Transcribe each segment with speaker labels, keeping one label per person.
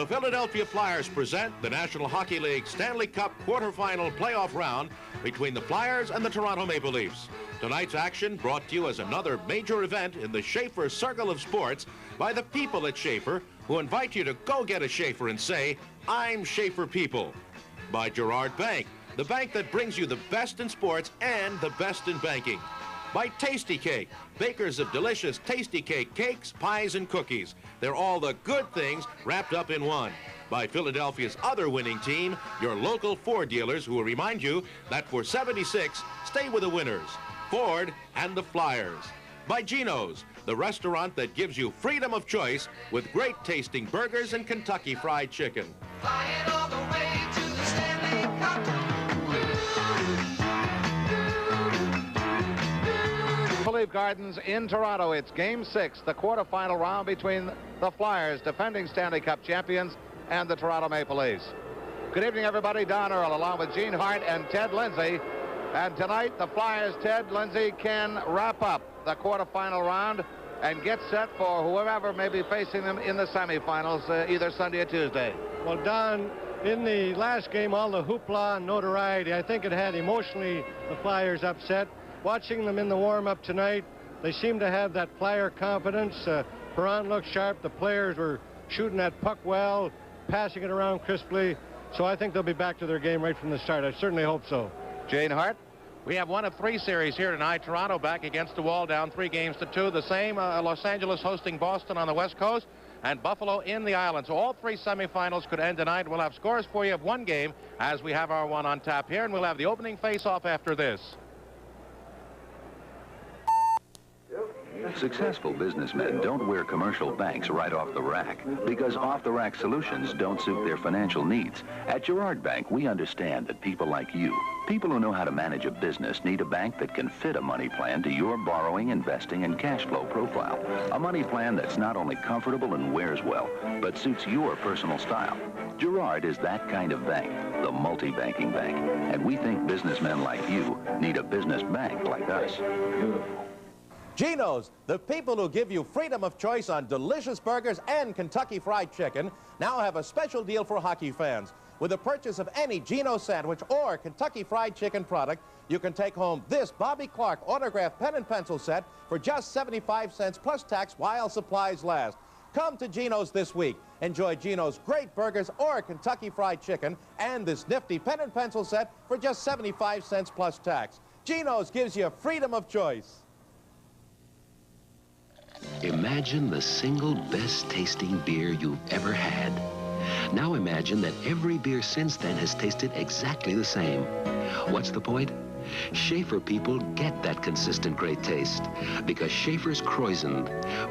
Speaker 1: The Philadelphia Flyers present the National Hockey League Stanley Cup quarterfinal playoff round between the Flyers and the Toronto Maple Leafs. Tonight's action brought to you as another major event in the Schaefer Circle of Sports by the people at Schaefer, who invite you to go get a Schaefer and say, "I'm Schaefer people." By Gerard Bank, the bank that brings you the best in sports and the best in banking. By Tasty Cake, bakers of delicious Tasty Cake cakes, pies, and cookies. They're all the good things wrapped up in one. By Philadelphia's other winning team, your local Ford dealers, who will remind you that for 76, stay with the winners, Ford and the Flyers. By Geno's, the restaurant that gives you freedom of choice with great tasting burgers and Kentucky Fried Chicken.
Speaker 2: Flying all the way to the Stanley Cup.
Speaker 3: Leaf Gardens in Toronto. It's Game 6, the quarterfinal round between the Flyers, defending Stanley Cup champions, and the Toronto Maple Leafs. Good evening, everybody. Don Earl, along with Gene Hart and Ted Lindsay. And tonight, the Flyers, Ted Lindsay, can wrap up the quarterfinal round and get set for whoever may be facing them in the semifinals, either Sunday or Tuesday.
Speaker 4: Well, Don, in the last game, all the hoopla and notoriety, I think it had emotionally the Flyers upset. Watching them in the warm-up tonight, they seem to have that Flyer confidence. Perron looked sharp. The players were shooting that puck well, passing it around crisply. So I think they'll be back to their game right from the start. I certainly hope so.
Speaker 3: Jane Hart?
Speaker 5: We have one of three series here tonight. Toronto back against the wall, down 3-2. The same, Los Angeles hosting Boston on the West Coast, and Buffalo in the islands. So all three semifinals could end tonight. We'll have scores for you of one game as we have our one on tap here, and we'll have the opening face-off after this.
Speaker 6: Successful businessmen don't wear commercial banks right off the rack because off-the-rack solutions don't suit their financial needs. At Gerard Bank, we understand that people like you, people who know how to manage a business, need a bank that can fit a money plan to your borrowing, investing, and cash flow profile. A money plan that's not only comfortable and wears well, but suits your personal style. Gerard is that kind of bank, the multi-banking bank. And we think businessmen like you need a business bank like us.
Speaker 1: Geno's, the people who give you freedom of choice on delicious burgers and Kentucky Fried Chicken, now have a special deal for hockey fans. With the purchase of any Geno's sandwich or Kentucky Fried Chicken product, you can take home this Bobby Clark autographed pen and pencil set for just 75 cents plus tax while supplies last. Come to Geno's this week. Enjoy Geno's great burgers or Kentucky Fried Chicken and this nifty pen and pencil set for just 75 cents plus tax. Geno's gives you freedom of choice.
Speaker 7: Imagine the single best tasting beer you've ever had. Now imagine that every beer since then has tasted exactly the same. What's the point? Schaefer people get that consistent great taste because Schaefer's Croissant,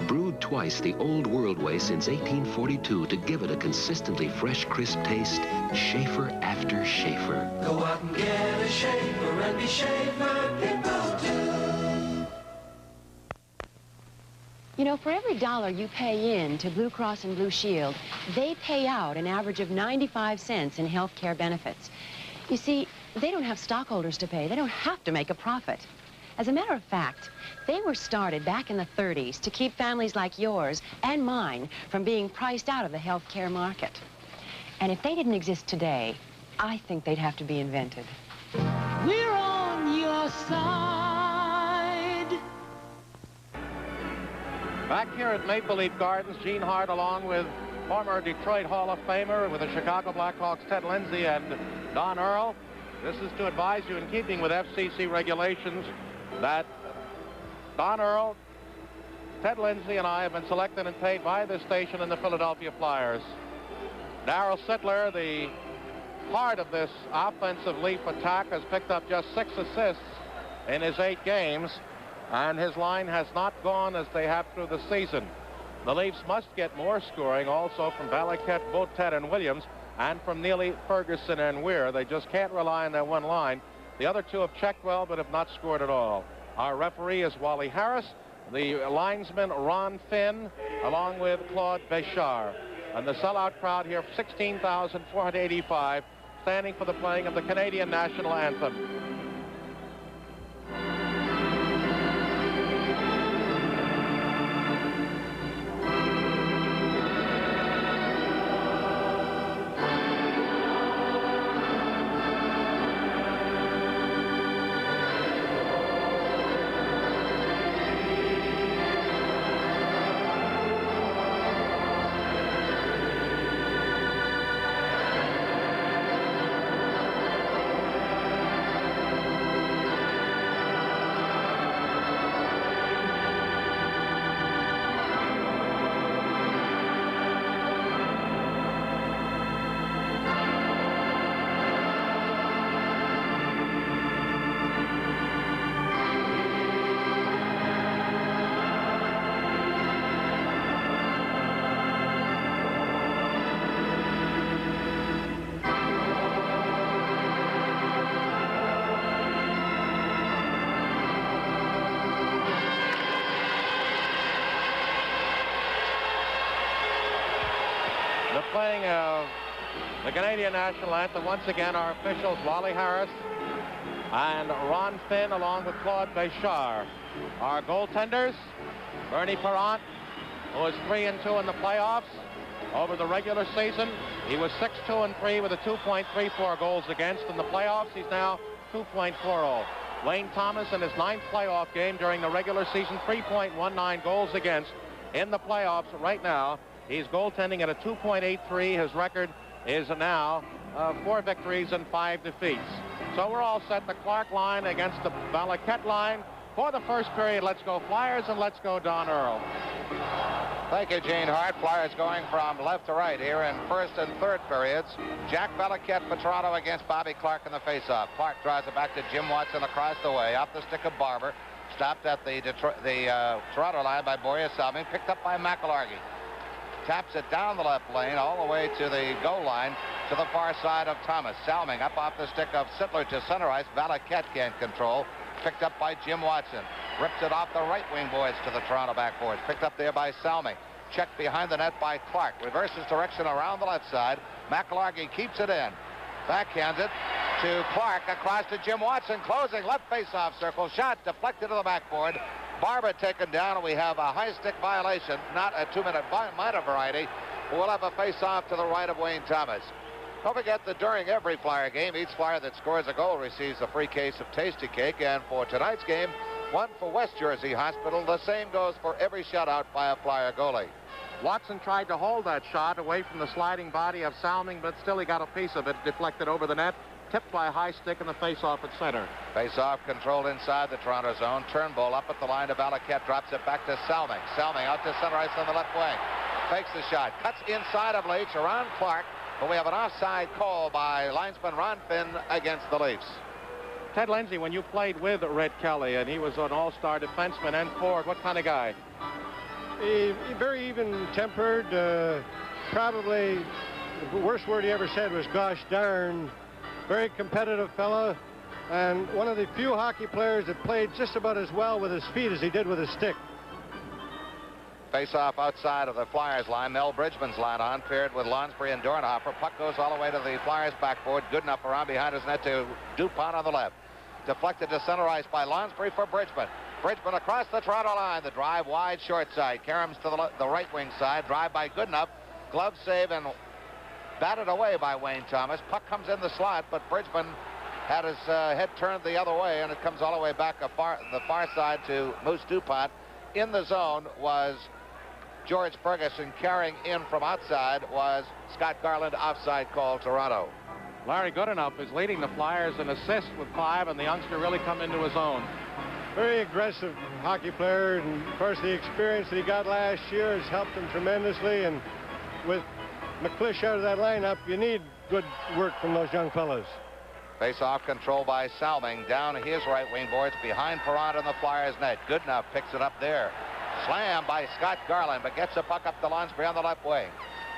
Speaker 7: brewed twice the old world way since 1842 to give it a consistently fresh, crisp taste, Schaefer after Schaefer.
Speaker 2: Go out and get a Schaefer and be Schaefer people too.
Speaker 8: You know, for every dollar you pay in to Blue Cross and Blue Shield, they pay out an average of 95 cents in health care benefits. You see, they don't have stockholders to pay. They don't have to make a profit. As a matter of fact, they were started back in the 30s to keep families like yours and mine from being priced out of the health care market. And if they didn't exist today, I think they'd have to be invented.
Speaker 2: We're on your side.
Speaker 5: Back here at Maple Leaf Gardens, Gene Hart along with former Detroit Hall of Famer with the Chicago Blackhawks, Ted Lindsay, and Don Earl. This is to advise you, in keeping with FCC regulations, that Don Earl, Ted Lindsay, and I have been selected and paid by this station and the Philadelphia Flyers. Darryl Sittler, the heart of this offensive Leaf attack, has picked up just 6 assists in his 8 games, and his line has not gone as they have through the season. The Leafs must get more scoring also from Balaket, Botet, and Williams, and from Neely, Ferguson, and Weir. They just can't rely on that one line. The other two have checked well, but have not scored at all. Our referee is Wally Harris, the linesman Ron Finn, along with Claude Béchard. And the sellout crowd here, 16,485, standing for the playing of the Canadian national anthem. playing the Canadian national anthem. Once again, our officials, Wally Harris and Ron Finn, along with Claude Béchard. Our goaltenders, Bernie Parent, who is 3-2 in the playoffs. Over the regular season, he was 6-2-3 with a 2.34 goals against. In the playoffs, he's now 2.40. Wayne Thomas, in his 9th playoff game during the regular season, 3.19 goals against. In the playoffs right now, he's goaltending at a 2.83. His record is now 4 victories and 5 defeats. So we're all set. The Clark line against the Valaket line. For the first period, let's go Flyers and let's go Don Earl.
Speaker 3: Thank you, Gene Hart. Flyers going from left to right here in first and third periods. Jack Valaket for Toronto against Bobby Clark in the faceoff. Clark drives it back to Jim Watson across the way, off the stick of Barber. Stopped at the Toronto line by Boreas Salming, picked up by McIlhargey. Taps it down the left lane all the way to the goal line to the far side of Thomas. Salming up off the stick of Sittler to center ice. Valaket can't control. Picked up by Jim Watson. Rips it off the right wing boards to the Toronto backboards. Picked up there by Salming. Checked behind the net by Clark. Reverses direction around the left side. McIlhargey keeps it in. Backhands it to Clark across to Jim Watson. Closing left face-off circle. Shot deflected to the backboard. Barber taken down, and we have a high stick violation, not a 2-minute minor variety. We'll have a face-off to the right of Wayne Thomas. Don't forget that during every Flyer game, each Flyer that scores a goal receives a free case of Tasty Cake. And for tonight's game, one for West Jersey Hospital. The same goes for every shutout by a Flyer goalie.
Speaker 5: Watson tried to hold that shot away from the sliding body of Salming, but still he got a piece of it deflected over the net. Tipped by a high stick in the face-off at center.
Speaker 3: Face-off controlled inside the Toronto zone. Turnbull up at the line to Valaket. Drops it back to Salming. Salming out to center ice on the left wing. Fakes the shot. Cuts inside of Leach around Clark. But we have an offside call by linesman Ron Finn against the Leafs.
Speaker 5: Ted Lindsay, when you played with Red Kelly, and he was an all-star defenseman and forward, what kind of guy?
Speaker 4: He very even-tempered. Probably the worst word he ever said was gosh darn. Very competitive fella, and one of the few hockey players that played just about as well with his feet as he did with his stick.
Speaker 3: Face-off outside of the Flyers line. Mel Bridgman's line on, paired with Lonsbury and Dornhofer. Puck goes all the way to the Flyers backboard. Good enough around behind his net to Dupont on the left. Deflected to center ice by Lonsbury for Bridgman. Bridgman across the Toronto line. The drive wide short side. Karam's to the right wing side. Drive by Goodenough. Glove save and batted away by Wayne Thomas. Puck comes in the slot, but Bridgman had his head turned the other way, and it comes all the way back the far side to Moose Dupont. In the zone was George Ferguson. Carrying in from outside was Scott Garland. Offside call, Toronto.
Speaker 5: Larry Goodenough is leading the Flyers in assists with 5, and the youngster really come into his own.
Speaker 4: Very aggressive hockey player, and of course the experience that he got last year has helped him tremendously. And with McClish out of that lineup, you need good work from those young fellas.
Speaker 3: Face-off control by Salming. Down his right wing boards behind Parent in the Flyers net. Goodenough picks it up there. Slam by Scott Garland, but gets the puck up to Lonsbury on the left wing.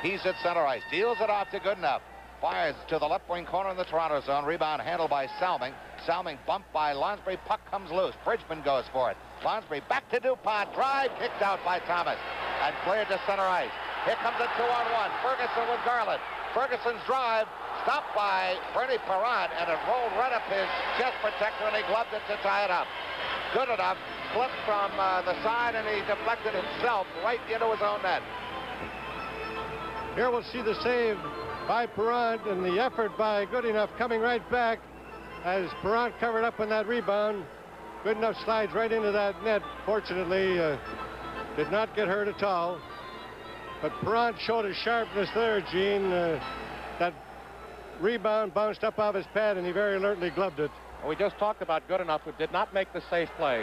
Speaker 3: He's at center ice. Deals it off to Goodenough. Fires to the left wing corner in the Toronto zone. Rebound handled by Salming. Salming bumped by Lonsbury. Puck comes loose. Bridgman goes for it. Lonsbury back to Dupont. Drive kicked out by Thomas and cleared to center ice. Here comes a 2-on-1. Ferguson with Garland. Ferguson's drive stopped by Bernie Parent, and it rolled right up his chest protector, and he gloved it to tie it up. Goodenough flipped from the side, and he deflected himself right into his own net.
Speaker 4: Here we'll see the save by Parent and the effort by Goodenough coming right back as Parent covered up on that rebound. Goodenough slides right into that net. Fortunately, did not get hurt at all. But Parent showed his sharpness there, Gene. That rebound bounced up off his pad, and he very alertly gloved it.
Speaker 5: We just talked about Goodenough, who did not make the safe play.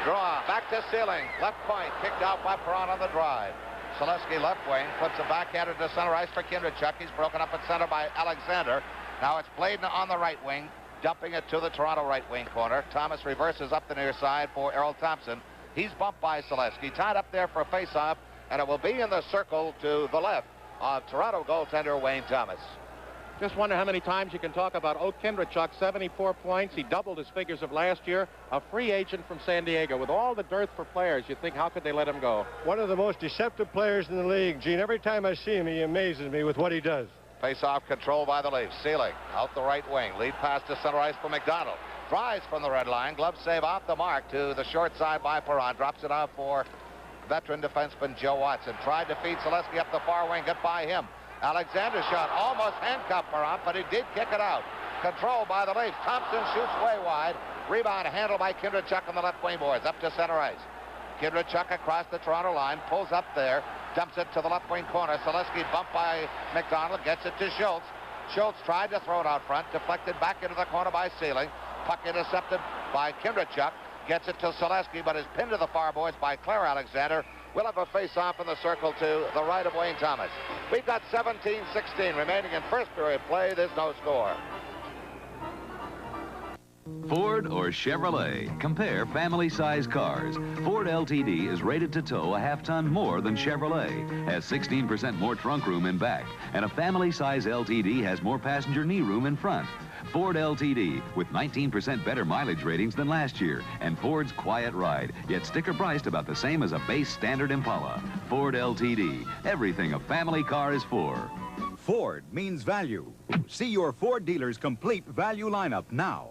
Speaker 3: Draw, back to Sealing. Left point, kicked out by Parent on the drive. Selesky left wing, flips it backhanded to center ice for Kinderchuk. He's broken up at center by Alexander. Now it's Bladen on the right wing, dumping it to the Toronto right wing corner. Thomas reverses up the near side for Errol Thompson. He's bumped by Selesky, tied up there for a face-off, and it will be in the circle to the left of Toronto goaltender Wayne Thomas.
Speaker 5: Just wonder how many times you can talk about O'Kindrachuk, 74 points. He doubled his figures of last year. A free agent from San Diego. With all the dearth for players, you think, how could they let him go?
Speaker 4: One of the most deceptive players in the league, Gene. Every time I see him, he amazes me with what he does.
Speaker 3: Face-off control by the Leafs. Sealing out the right wing. Lead pass to center ice for McDonald. Drives from the red line. Glove save off the mark to the short side by Perron. Drops it out for veteran defenseman Joe Watson. Tried to feed Selesky up the far wing. Got by him. Alexander shot almost handcuffed Perron, but he did kick it out. Control by the Leafs. Thompson shoots way wide. Rebound handled by Kindrachuk on the left wing boards. Up to center ice. Kindrachuk across the Toronto line. Pulls up there. Dumps it to the left wing corner. Selesky bumped by McDonald. Gets it to Schultz. Schultz tried to throw it out front. Deflected back into the corner by Sealing. Puck intercepted by Kindrachuk. Gets it to Selesky, but is pinned to the far boards by Claire Alexander. We'll have a face-off in the circle to the right of Wayne Thomas. We've got 17-16 remaining in first period play. There's no score.
Speaker 6: Ford or Chevrolet? Compare family-size cars. Ford LTD is rated to tow a half-ton more than Chevrolet, has 16% more trunk room in back, and a family-size LTD has more passenger knee room in front. Ford LTD with 19% better mileage ratings than last year, and Ford's quiet ride, yet sticker priced about the same as a base standard Impala. Ford LTD, everything a family car is for.
Speaker 9: Ford means value. See your Ford dealer's complete value lineup now.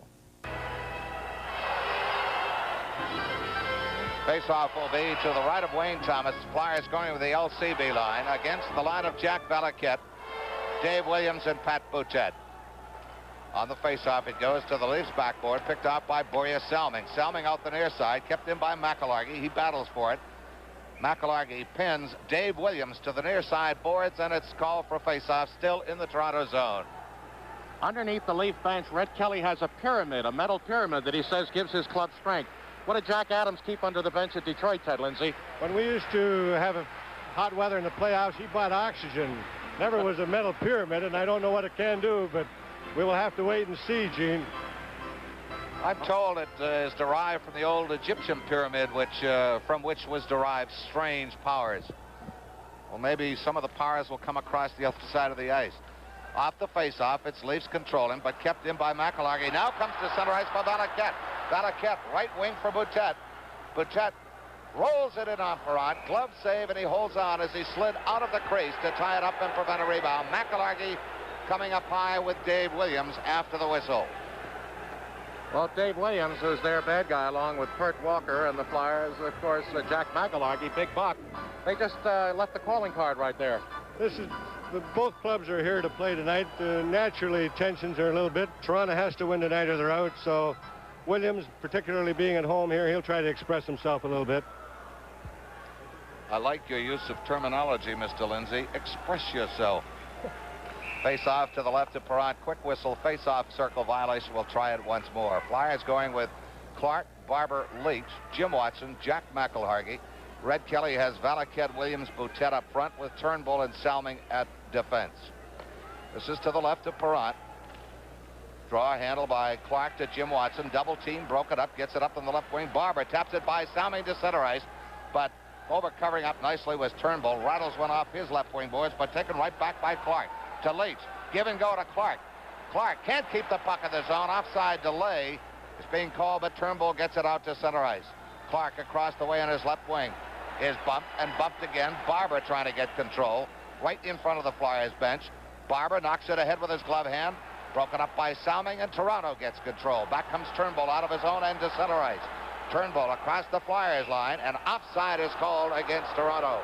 Speaker 3: Face-off will be to the right of Wayne Thomas. Flyers going with the LCB line against the line of Jack Valaket, Dave Williams, and Pat Boutet. On the face-off, it goes to the Leafs backboard, picked off by Borja Salming. Salming out the near side, kept in by McElhargy. He battles for it. McElhargy pins Dave Williams to the near side boards, and it's called for face-off, still in the Toronto zone.
Speaker 5: Underneath the Leaf bench, Red Kelly has a pyramid, a metal pyramid that he says gives his club strength. What did Jack Adams keep under the bench at Detroit, Ted Lindsay?
Speaker 4: When we used to have hot weather in the playoffs, he bought oxygen. Never was a metal pyramid, and I don't know what it can do, but we will have to wait and see, Gene.
Speaker 3: I'm told it is derived from the old Egyptian pyramid, from which was derived strange powers. Well, maybe some of the powers will come across the other side of the ice. Off the face-off, it's Leafs controlling, but kept in by McElhargy. Now comes to center ice by Valaket. Valaket, right wing for Boutet. Boutet rolls it in on Perron. Glove save, and he holds on as he slid out of the crease to tie it up and prevent a rebound. McElhargy coming up high with Dave Williams after the whistle.
Speaker 5: Well, Dave Williams, who's their bad guy, along with Kurt Walker, and the Flyers, of course, Jack McElhargy, big buck. They just left the calling card right there.
Speaker 4: Both clubs are here to play tonight. Naturally, tensions are a little bit. Toronto has to win tonight or they're out, so Williams, particularly being at home here, he'll try to express himself a little bit.
Speaker 3: I like your use of terminology, Mr. Lindsay. Express yourself. Face-off to the left of Perron. Quick whistle. Face-off circle violation. We'll try it once more. Flyers going with Clark, Barber, Leach, Jim Watson, Jack McElhargy. Red Kelly has Valaket, Williams, Boutet up front with Turnbull and Salming at defense. This is to the left of Perron. Draw handle by Clark to Jim Watson. Double team, broke it up, gets it up on the left wing. Barber taps it by Salming to center ice, but over covering up nicely was Turnbull. Rattles went off his left wing boards, but taken right back by Clark. To Leach. Give and go to Clark. Clark can't keep the puck in the zone. Offside delay is being called, but Turnbull gets it out to center ice. Clark across the way on his left wing is bumped and bumped again. Barber trying to get control right in front of the Flyers bench. Barber knocks it ahead with his glove hand. Broken up by Salming, and Toronto gets control. Back comes Turnbull out of his own end to center ice. Turnbull across the Flyers line, and offside is called against Toronto.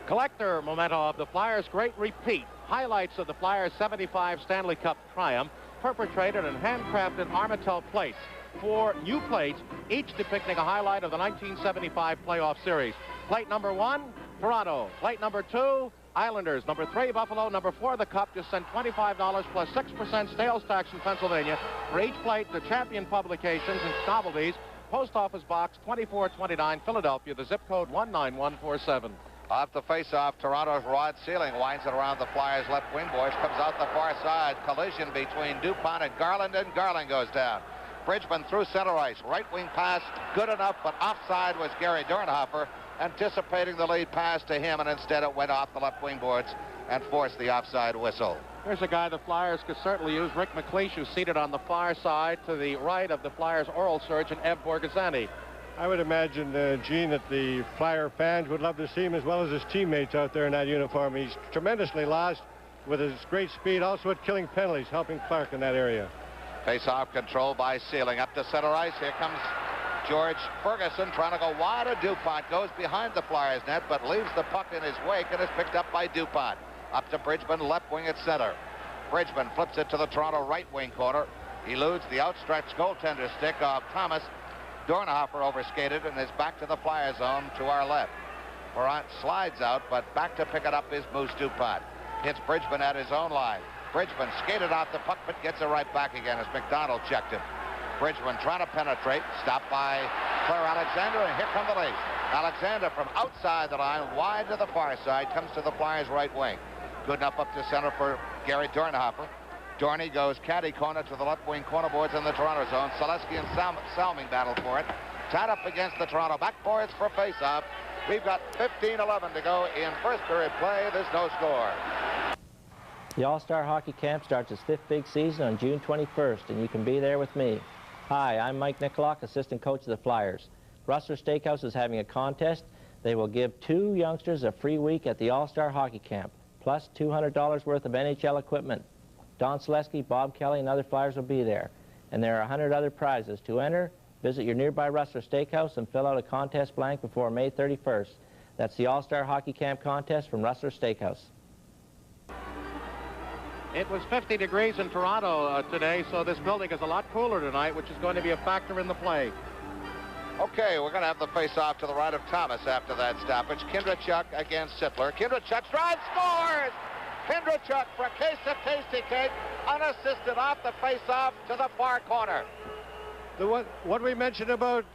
Speaker 5: Collector memento of the Flyers' great repeat. Highlights of the Flyers' 75 Stanley Cup triumph, perpetrated in handcrafted Armatel plates. 4 new plates, each depicting a highlight of the 1975 playoff series. Plate number 1, Toronto. Plate number 2, Islanders. Number 3, Buffalo. Number 4, the Cup. Just send $25 plus 6% sales tax in Pennsylvania for each plate to Champion Publications and Novelties, Post Office Box 2429, Philadelphia, the zip code 19147.
Speaker 3: Off the face-off, Toronto's Rod Sealing winds it around the Flyers' left wing boards, comes out the far side. Collision between DuPont and Garland goes down. Bridgman through center ice. Right wing pass, good enough, but offside was Gary Dornhofer, anticipating the lead pass to him, and instead it went off the left wing boards and forced the offside whistle.
Speaker 5: Here's a guy the Flyers could certainly use, Rick McLeish, who's seated on the far side to the right of the Flyers' oral surgeon, Ev Borghesani.
Speaker 4: I would imagine, Gene, that the Flyer fans would love to see him as well as his teammates out there in that uniform. He's tremendously lost with his great speed, also at killing penalties, helping Clark in that area.
Speaker 3: Face-off control by Sealing up to center ice. Here comes George Ferguson trying to go wide of DuPont. Goes behind the Flyers net, but leaves the puck in his wake and is picked up by DuPont. Up to Bridgman, left wing at center. Bridgman flips it to the Toronto right wing corner. Eludes the outstretched goaltender stick of Thomas. Dornhofer overskated and is back to the Flyer zone to our left. Morant slides out, but back to pick it up is Moose DuPont. Hits Bridgman at his own line. Bridgman skated out the puck, but gets it right back again as McDonald checked him. Bridgman trying to penetrate, stopped by Claire Alexander, and here come the Leafs. Alexander from outside the line, wide to the far side, comes to the Flyers' right wing. Good enough up to center for Gary Dornhofer. Dorney goes caddy corner to the left wing corner boards in the Toronto zone. Selesky and Salming battle for it. Tied up against the Toronto backboards for face-off. We've got 15-11 to go in first period play. There's no score.
Speaker 10: The All-Star Hockey Camp starts its 5th big season on June 21st, and you can be there with me. Hi, I'm Mike Nicolak, assistant coach of the Flyers. Rustler Steakhouse is having a contest. They will give 2 youngsters a free week at the All-Star Hockey Camp, plus $200 worth of NHL equipment. Don Selesky, Bob Kelly, and other Flyers will be there. And there are 100 other prizes. To enter, visit your nearby Rustler Steakhouse and fill out a contest blank before May 31st. That's the All-Star Hockey Camp contest from Rustler Steakhouse.
Speaker 5: It was 50 degrees in Toronto today, so this building is a lot cooler tonight, which is going to be a factor in the play.
Speaker 3: Okay, we're going to have the face-off to the right of Thomas after that stoppage. Kindrachuk against Sittler. Kindrachuk drives, scores! Kindrachuk for a case of tasty cake, unassisted off the face-off to the far corner.
Speaker 4: What we mentioned about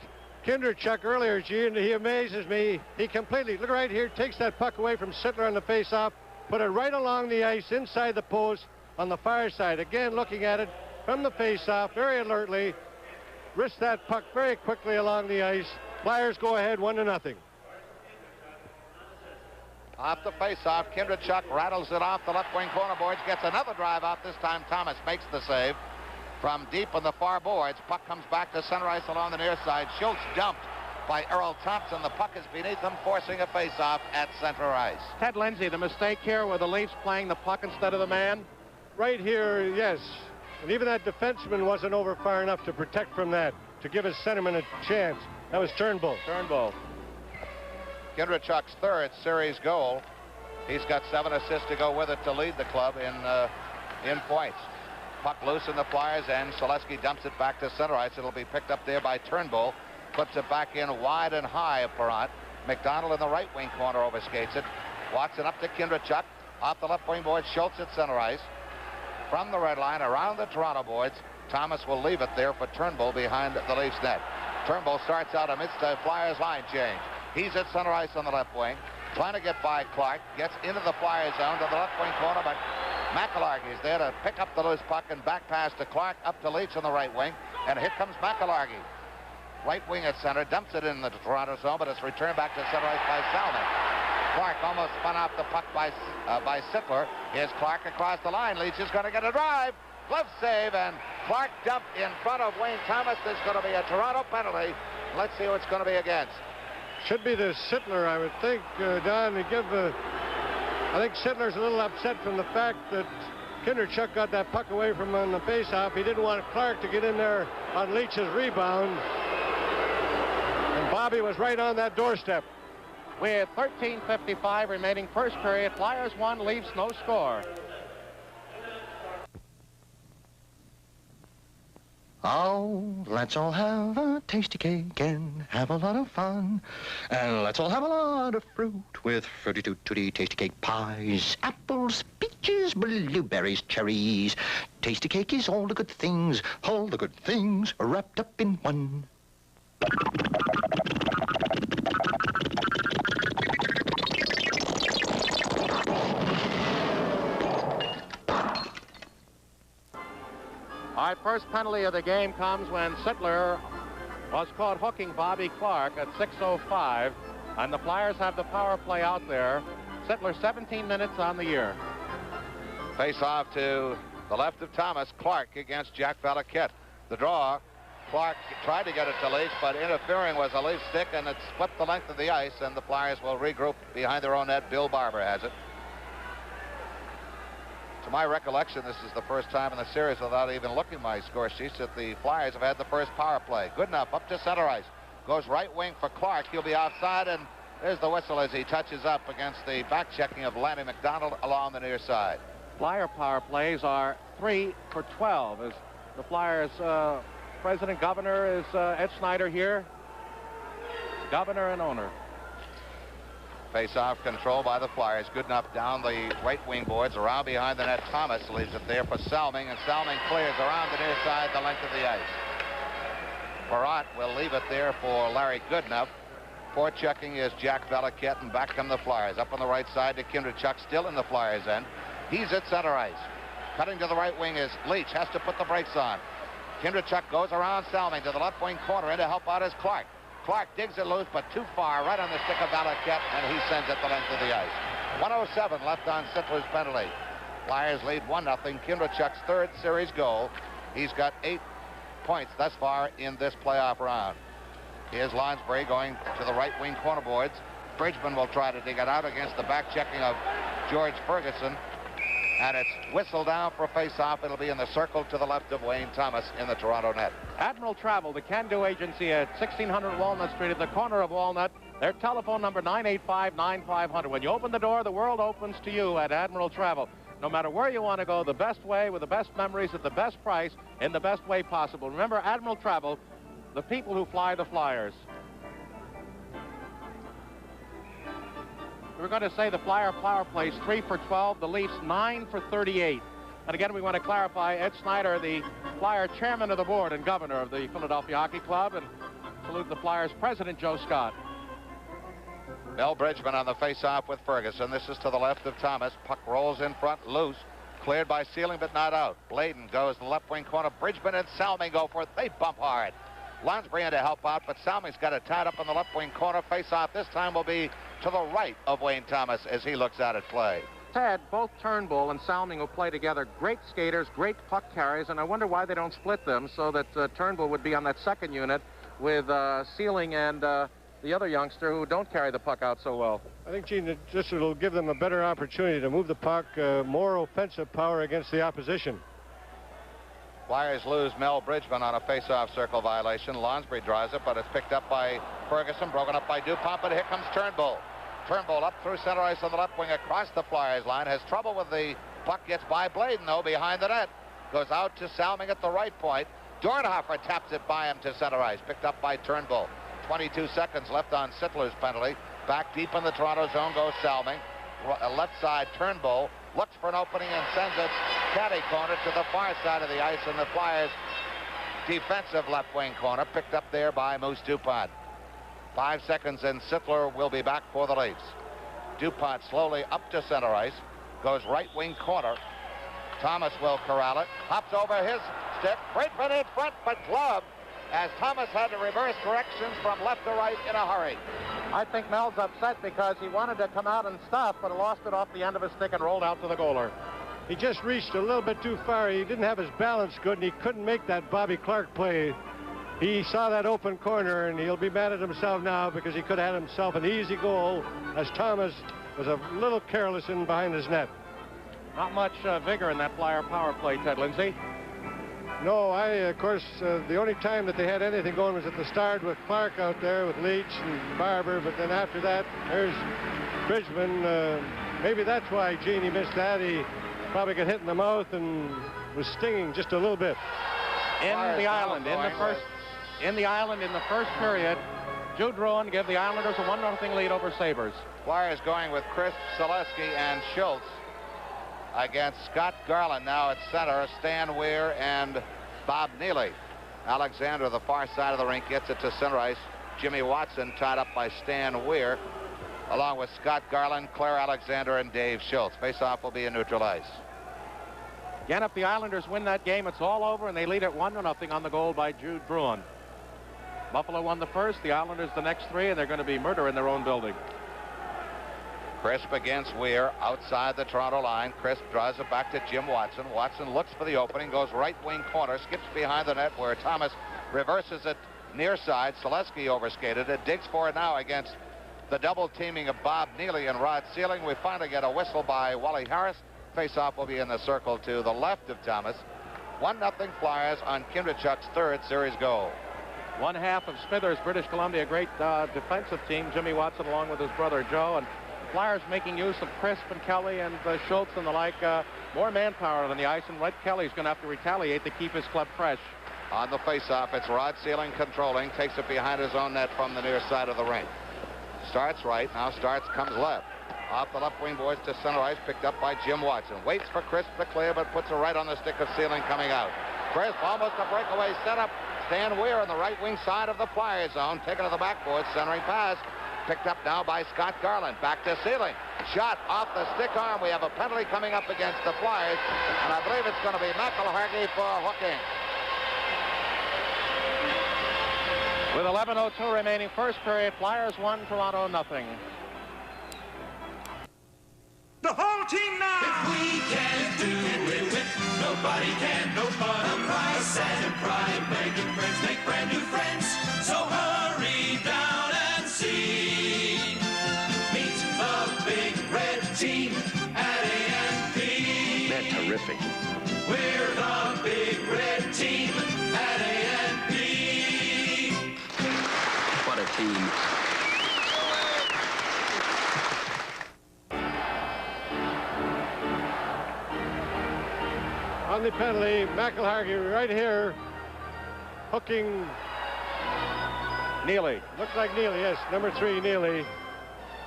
Speaker 4: Kindrachuk earlier, Gene, he amazes me. He completely, look right here, takes that puck away from Sittler on the face-off, put it right along the ice, inside the post, on the far side. Again, looking at it from the face-off, very alertly, wrists that puck very quickly along the ice. Flyers go ahead 1-0.
Speaker 3: Off the face-off, Kindrachuk rattles it off the left wing corner boards, gets another drive out. This time Thomas makes the save from deep on the far boards. Puck comes back to center ice along the near side. Schultz dumped by Earl Thompson. The puck is beneath him, forcing a face-off at center ice.
Speaker 5: Ted Lindsay, the mistake here with the Leafs playing the puck instead of the man?
Speaker 4: Right here, yes. And even that defenseman wasn't over far enough to protect from that, to give his centerman a chance. That was Turnbull.
Speaker 5: Turnbull.
Speaker 3: Kindrachuk's 3rd series goal. He's got 7 assists to go with it to lead the club in points. Puck loose in the Flyers end. Selesky dumps it back to center ice. It'll be picked up there by Turnbull. Puts it back in wide and high of Perrant. McDonald in the right wing corner overskates it. Watson up to Kindrachuk. Off the left wing board, Schultz at center ice. From the red line, around the Toronto boards, Thomas will leave it there for Turnbull behind the Leafs net. Turnbull starts out amidst the Flyers line change. He's at center ice on the left wing, trying to get by Clark. Gets into the Flyers zone to the left wing corner, but McIlhargey is there to pick up the loose puck and back pass to Clark, up to Leach on the right wing. And here comes McIlhargey. Right wing at center, dumps it in the Toronto zone, but it's returned back to center ice by Salmon. Clark almost spun off the puck by Sittler. Here's Clark across the line. Leach is going to get a drive. Glove save, and Clark dumped in front of Wayne Thomas. There's going to be a Toronto penalty. Let's see who it's going to be against.
Speaker 4: Should be to Sittler, I would think, Don. I think Sittler's a little upset from the fact that Kindrachuk got that puck away from him on the faceoff. He didn't want Clark to get in there on Leach's rebound. And Bobby was right on that doorstep.
Speaker 5: With 13:55 remaining first period, Flyers 1, Leafs no score.
Speaker 11: Oh, let's all have a tasty cake and have a lot of fun. And let's all have a lot of fruit with fruity tutti tasty cake pies. Apples, peaches, blueberries, cherries. Tasty cake is all the good things wrapped up in one.
Speaker 5: right, first penalty of the game comes when Sittler was caught hooking Bobby Clark at 6:05, and the Flyers have the power play out there. Sittler 17 minutes on the year.
Speaker 3: Face off to the left of Thomas. Clark against Jack Valaquette. The draw. Clark tried to get it to Leach, but interfering was a Leaf stick, and it split the length of the ice, and the Flyers will regroup behind their own net. Bill Barber has it. To my recollection, this is the first time in the series, without even looking at my score sheets, that the Flyers have had the first power play. Good enough, up to center ice. Goes right wing for Clark. He'll be outside, and there's the whistle as he touches up against the back checking of Lanny McDonald along the near side.
Speaker 5: Flyer power plays are 3 for 12. As the Flyers president governor is Ed Snyder here. Governor and owner.
Speaker 3: Face-off control by the Flyers. Good enough down the right wing boards. Around behind the net. Thomas leaves it there for Salming, and Salming clears around the near side, the length of the ice. Barat will leave it there for Larry Goodenough. Forechecking is Jack Valaquette, and back come the Flyers. Up on the right side to Kindrachuk, still in the Flyers' end. He's at center ice. Cutting to the right wing is Leach. Has to put the brakes on. Kindrachuk goes around Salming to the left wing corner, and to help out is Clark. Clark digs it loose, but too far, right on the stick of Valaquette, and he sends it the length of the ice. 1:07 left on Sittler's penalty. Flyers lead 1-0. Kindrachuk's third series goal. He's got 8 points thus far in this playoff round. Here's Lonsbury going to the right wing corner boards. Bridgman will try to dig it out against the back checking of George Ferguson. And it's whistled down for a face-off. It'll be in the circle to the left of Wayne Thomas in the Toronto net.
Speaker 5: Admiral Travel, the can-do agency at 1600 Walnut Street at the corner of Walnut. Their telephone number 985-9500. When you open the door, the world opens to you at Admiral Travel. No matter where you want to go, the best way with the best memories at the best price in the best way possible. Remember, Admiral Travel, the people who fly the Flyers. We're going to say the Flyer power plays 3 for 12, the Leafs 9 for 38. And again, we want to clarify Ed Snyder, the Flyer chairman of the board and governor of the Philadelphia Hockey Club, and salute the Flyers president, Joe Scott.
Speaker 3: Mel Bridgman on the face-off with Ferguson. This is to the left of Thomas. Puck rolls in front, loose. Cleared by Sealing, but not out. Bladen goes to the left wing corner. Bridgman and Salming go for it. They bump hard. Lonsbury in to help out, but Salming's got it tied up in the left wing corner. Face-off this time will be to the right of Wayne Thomas as he looks at it play.
Speaker 5: Ted, both Turnbull and Salming will play together. Great skaters, great puck carriers, and I wonder why they don't split them so that Turnbull would be on that second unit with Sealing and the other youngster who don't carry the puck out so well.
Speaker 4: I think, Gene, this will give them a better opportunity to move the puck, more offensive power against the opposition.
Speaker 3: Flyers lose Mel Bridgman on a face-off circle violation. Lonsbury draws it, but it's picked up by Ferguson, broken up by Dupont, but here comes Turnbull. Turnbull up through center ice on the left wing across the Flyers line. Has trouble with the puck, gets by Bladen, though, behind the net. Goes out to Salming at the right point. Dornhofer taps it by him to center ice, picked up by Turnbull. 22 seconds left on Sittler's penalty. Back deep in the Toronto zone goes Salming. Left side, Turnbull looks for an opening and sends it caddy corner to the far side of the ice, and the Flyers' defensive left wing corner picked up there by Moose Dupont. 5 seconds and Sittler will be back for the Leafs. Dupont slowly up to center ice, goes right wing corner. Thomas will corral it, hops over his stick. Bridgman in front, but gloved as Thomas had to reverse corrections from left to right in a hurry.
Speaker 5: I think Mel's upset because he wanted to come out and stuff, but lost it off the end of his stick and rolled out to the goaler.
Speaker 4: He just reached a little bit too far. He didn't have his balance good, and he couldn't make that Bobby Clark play. He saw that open corner, and he'll be mad at himself now because he could have had himself an easy goal as Thomas was a little careless in behind his net.
Speaker 5: Not much vigor in that Flyer power play, Ted Lindsay.
Speaker 4: No, of course, the only time that they had anything going was at the start with Clark out there with Leach and Barber, but then after that, there's Bridgman. Maybe that's why Genie missed that. He probably got hit in the mouth and was stinging just a little bit.
Speaker 5: In the island, in the first period, Jude Rowan gave the Islanders a 1-0 lead over Sabres.
Speaker 3: Flyers going with Chris Selesky and Schultz against Scott Garland now at center, Stan Weir and Bob Neely. Alexander, the far side of the rink, gets it to center ice. Jimmy Watson tied up by Stan Weir, along with Scott Garland, Claire Alexander, and Dave Schultz. Face-off will be in neutral ice.
Speaker 5: Again, if the Islanders win that game, it's all over, and they lead at 1-0 on the goal by Jude Bruin. Buffalo won the first, the Islanders the next three, and they're going to be murder in their own building.
Speaker 3: Crisp against Weir outside the Toronto line. Crisp draws it back to Jim Watson. Watson looks for the opening, goes right wing corner, skips behind the net where Thomas reverses it near side. Selesky overskated it, digs for it now against the double teaming of Bob Neely and Rod Sealing. We finally get a whistle by Wally Harris. Face-off will be in the circle to the left of Thomas. 1-0 Flyers on Kindrachuk's third series goal.
Speaker 5: One half of Smithers, British Columbia, great defensive team. Jimmy Watson along with his brother Joe, and Flyers making use of Crisp and Kelly and Schultz and the like. More manpower on the ice, and Red Kelly's going to have to retaliate to keep his club fresh.
Speaker 3: On the face-off, it's Rod Sealing controlling, takes it behind his own net from the near side of the rink. Starts right, now starts, comes left. Off the left wing boards to center ice, picked up by Jim Watson. Waits for Crisp to clear, but puts it right on the stick of Sealing coming out. Crisp almost a breakaway setup. Stan Weir on the right wing side of the Flyers zone, taken to the backboard, centering pass. Picked up now by Scott Garland. Back to Sealing. Shot off the stick arm. We have a penalty coming up against the Flyers, and I believe it's going to be McElhargy for hooking.
Speaker 5: With 11:02 remaining first period, Flyers 1, Toronto 0.
Speaker 2: The whole team now! If we can do it with nobody can, nobody. Price and pride, making friends, make brand new friends. So hurry down and see. Meet the big red team at A&P.
Speaker 7: They're terrific.
Speaker 2: We're the big red team at A&P.
Speaker 7: What a team.
Speaker 4: On the penalty, McElhargy right here, hooking
Speaker 5: Neely.
Speaker 4: Looks like Neely, yes, number 3, Neely.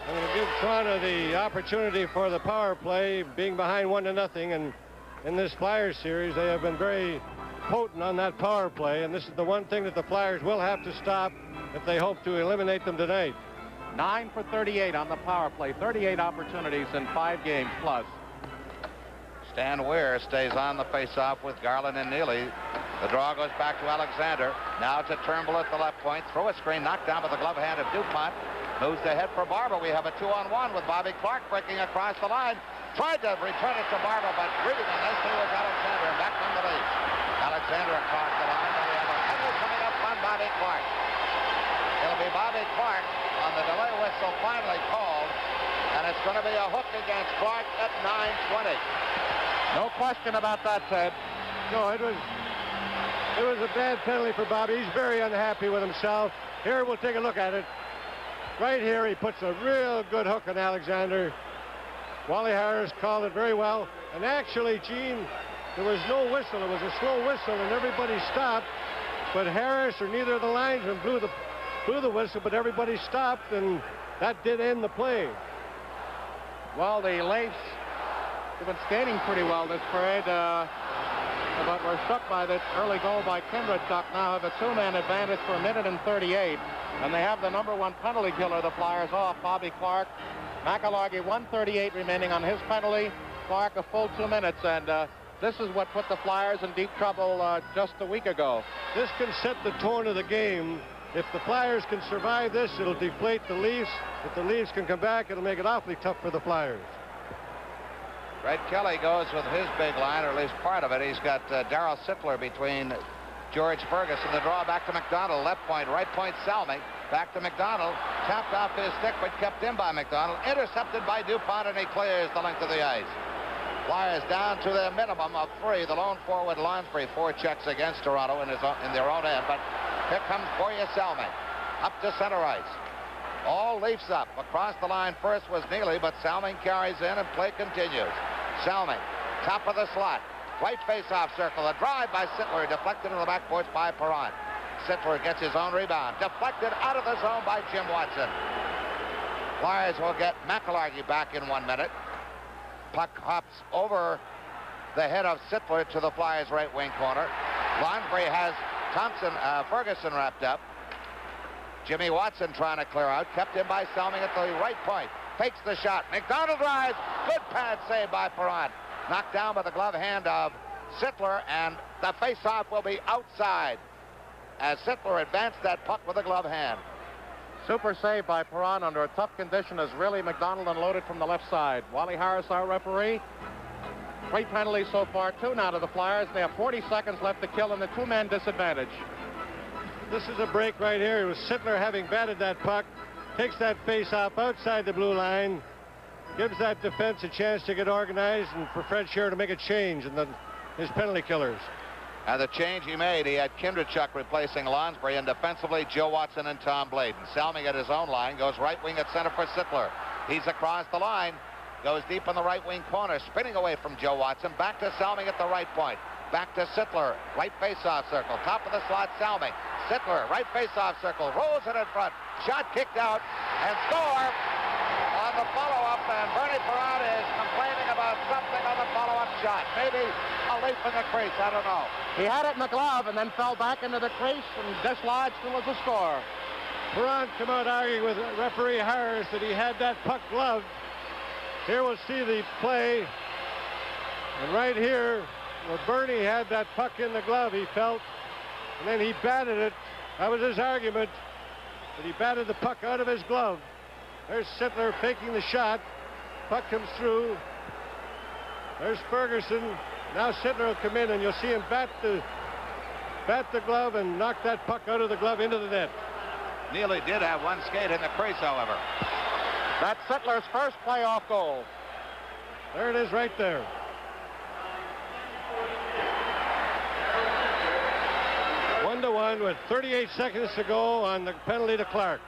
Speaker 4: I'm going to give Toronto the opportunity for the power play, being behind 1-0, and in this Flyers series, they have been very potent on that power play, and this is the one thing that the Flyers will have to stop if they hope to eliminate them tonight.
Speaker 5: 9 for 38 on the power play, 38 opportunities in 5 games plus.
Speaker 3: Stan Weir stays on the face-off with Garland and Neely. The draw goes back to Alexander. Now to Turnbull at the left point. Through a screen, knocked down by the glove hand of DuPont. Moves ahead for Barber. We have a 2-on-1 with Bobby Clark breaking across the line. Tried to return it to Barber, but reading it nicely was Alexander, and back from the lead. Alexander across the line, and we have a penalty coming up on Bobby Clark. It'll be Bobby Clark on the delay whistle finally called, and it's going to be a hook against Clark at 9:20.
Speaker 5: No question about that, Ted.
Speaker 4: No, it was a bad penalty for Bobby. He's very unhappy with himself. Here, we'll take a look at it. Right here, he puts a real good hook on Alexander. Wally Harris called it very well. And actually, Gene, there was no whistle. It was a slow whistle, and everybody stopped. But Harris or neither of the linesmen blew the whistle, but everybody stopped, and that did end the play.
Speaker 5: Well, the Leafs have been skating pretty well this parade, but were struck by that early goal by Kindrachuk. Now have a 2-man advantage for 1:38, and they have the #1 penalty killer, the Flyers, off, Bobby Clark. McElhargy, 1:38 remaining on his penalty. Clark a full 2 minutes, and this is what put the Flyers in deep trouble just a week ago.
Speaker 4: This can set the tone of the game. If the Flyers can survive this, it'll deflate the Leafs. If the Leafs can come back, it'll make it awfully tough for the Flyers.
Speaker 3: Red Kelly goes with his big line, or at least part of it. He's got Darryl Sittler between George Ferguson. The draw back to McDonald, left point, right point, Salmi. Back to McDonald, tapped off his stick, but kept in by McDonald. Intercepted by DuPont, and he clears the length of the ice. Flyers down to their minimum of 3. The lone forward, Lonsbury, 4 checks against Toronto in their own end, but here comes Borja Salmi. Up to center ice. All Leafs up. Across the line first was Neely, but Salming carries in and play continues. Salming, top of the slot. Right face-off circle. A drive by Sittler, deflected in the backboards by Perron. Sittler gets his own rebound. Deflected out of the zone by Jim Watson. Flyers will get McElhargy back in 1 minute. Puck hops over the head of Sittler to the Flyers' right wing corner. Lonsbury has Ferguson wrapped up. Jimmy Watson trying to clear out. Kept in by Salming at the right point. Fakes the shot. McDonald drives. Good pad save by Perron. Knocked down by the glove hand of Sittler, and the face-off will be outside as Sittler advanced that puck with a glove hand.
Speaker 5: Super save by Perron under a tough condition as Riley McDonald unloaded from the left side. Wally Harris, our referee. 3 penalties so far, 2 now to the Flyers. They have 40 seconds left to kill in the 2-man disadvantage.
Speaker 4: This is a break right here. It was Sittler having batted that puck. Takes that face-off outside the blue line. Gives that defense a chance to get organized and for Fred Scherer to make a change in his penalty killers.
Speaker 3: And the change he made, he had Kindrachuk replacing Lonsbury, and defensively Joe Watson and Tom Bladen. Salming at his own line, goes right wing at center for Sittler. He's across the line, goes deep in the right wing corner, spinning away from Joe Watson, back to Salming at the right point. Back to Sittler, right face-off circle, top of the slot, Salming. Sittler, right face-off circle, rolls it in front, shot kicked out, and score on the follow-up, and Bernie Perron is complaining about something on the follow-up shot. Maybe a leap in the crease, I don't know.
Speaker 5: He had it in the glove and then fell back into the crease and dislodged and was a score.
Speaker 4: Perron come out arguing with referee Harris that he had that puck gloved. Here we'll see the play. And right here, where Bernie had that puck in the glove, he felt, and then he batted it. That was his argument, that he batted the puck out of his glove. There's Sittler faking the shot. Puck comes through. There's Ferguson. Now Sittler will come in, and you'll see him bat the glove and knock that puck out of the glove into the net.
Speaker 3: Neely did have one skate in the crease, however.
Speaker 5: That's Sittler's first playoff goal.
Speaker 4: There it is right there. One to one with 38 seconds to go on the penalty to Clark.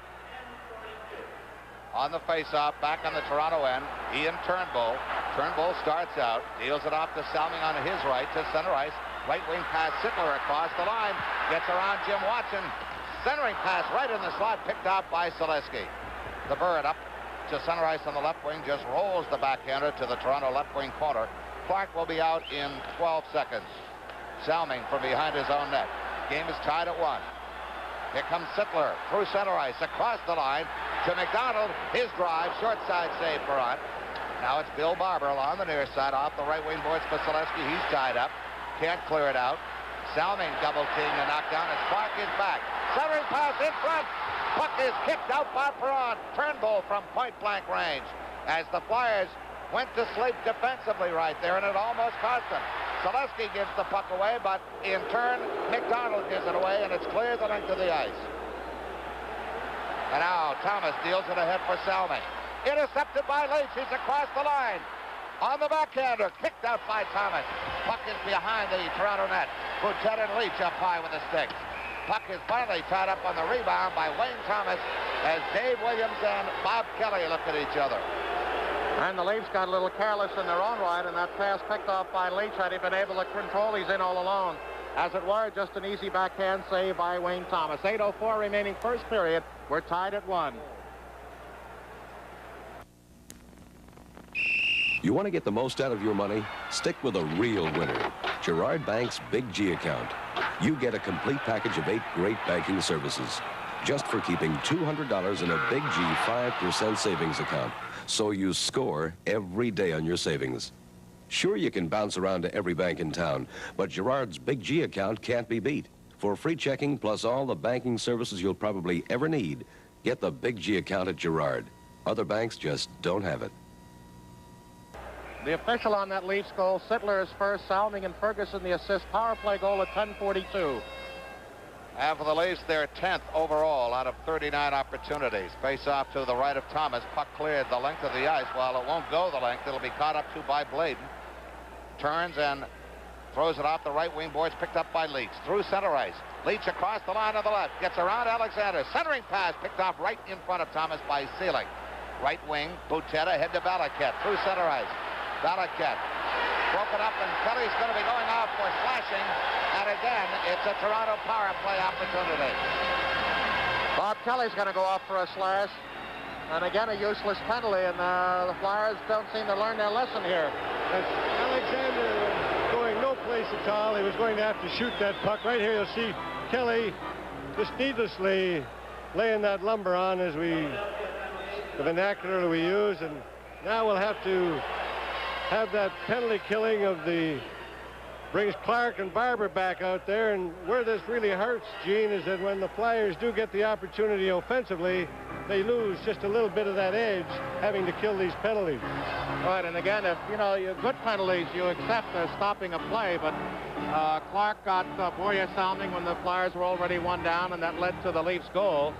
Speaker 3: On the face-off, back on the Toronto end, Ian Turnbull. Turnbull starts out, deals it off to Salming on his right to center ice. Right wing pass, Sittler across the line, gets around Jim Watson. Centering pass right in the slot, picked out by Selesky. The Bird up to center ice on the left wing, just rolls the backhander to the Toronto left wing corner. Clark will be out in 12 seconds. Salming from behind his own net. Game is tied at 1. Here comes Sittler through center ice, across the line to McDonald. His drive, short side save for Hunt. Now it's Bill Barber along the near side, off the right wing boards for Selesky. He's tied up, can't clear it out. Salming double team to knock down as Clark is back. Centering pass in front. Puck is kicked out by Perron. Turnbull from point-blank range as the Flyers went to sleep defensively right there, and it almost cost them. Selesky gives the puck away, but in turn, McDonald gives it away, and it's clear the length of the ice. And now Thomas deals it ahead for Salming. Intercepted by Leach. He's across the line. On the backhander, kicked out by Thomas. Puck is behind the Toronto net. Boutet and Leach up high with the sticks. Puck is finally tied up on the rebound by Wayne Thomas as Dave Williams and Bob Kelly look at each other.
Speaker 5: And the Leafs got a little careless in their own right, and that pass picked off by Leach. Had he been able to control, he's in all alone. As it were, just an easy backhand save by Wayne Thomas. 8:04 remaining first period. We're tied at 1.
Speaker 12: You want to get the most out of your money? Stick with a real winner. Girard Bank's Big G account. You get a complete package of 8 great banking services just for keeping $200 in a Big G 5% savings account. So you score every day on your savings. Sure, you can bounce around to every bank in town, but Girard's Big G account can't be beat. For free checking plus all the banking services you'll probably ever need, get the Big G account at Girard. Other banks just don't have it.
Speaker 5: The official on that Leafs goal, Sittler is first, Salming and Ferguson the assist. Power play goal at 10:42.
Speaker 3: And for the Leafs, they're 10th overall out of 39 opportunities. Face off to the right of Thomas. Puck cleared the length of the ice. While it won't go the length, it'll be caught up to by Bladen. Turns and throws it off the right wing boards, picked up by Leach. Through center ice. Leach across the line on the left. Gets around Alexander. Centering pass picked off right in front of Thomas by Seelig. Right wing, Boutet ahead to Valaket. Through center ice. Valaket broken up, and Kelly's going to be going off for slashing. And again, it's a Toronto power play opportunity.
Speaker 5: Bob Kelly's going to go off for a slash. And again, a useless penalty, and the Flyers don't seem to learn their lesson here.
Speaker 4: Alexander going no place at all. He was going to have to shoot that puck. Right here you'll see Kelly just needlessly laying that lumber on, as the vernacular we use, and now we'll have to have that penalty killing of the brings Clark and Barber back out there. And where this really hurts, Gene, is that when the Flyers do get the opportunity offensively, they lose just a little bit of that edge, having to kill these penalties.
Speaker 5: Right, and again, if, you know, good penalties, you accept stopping a play, but Clark got Borja Salming when the Flyers were already one down, and that led to the Leafs goal.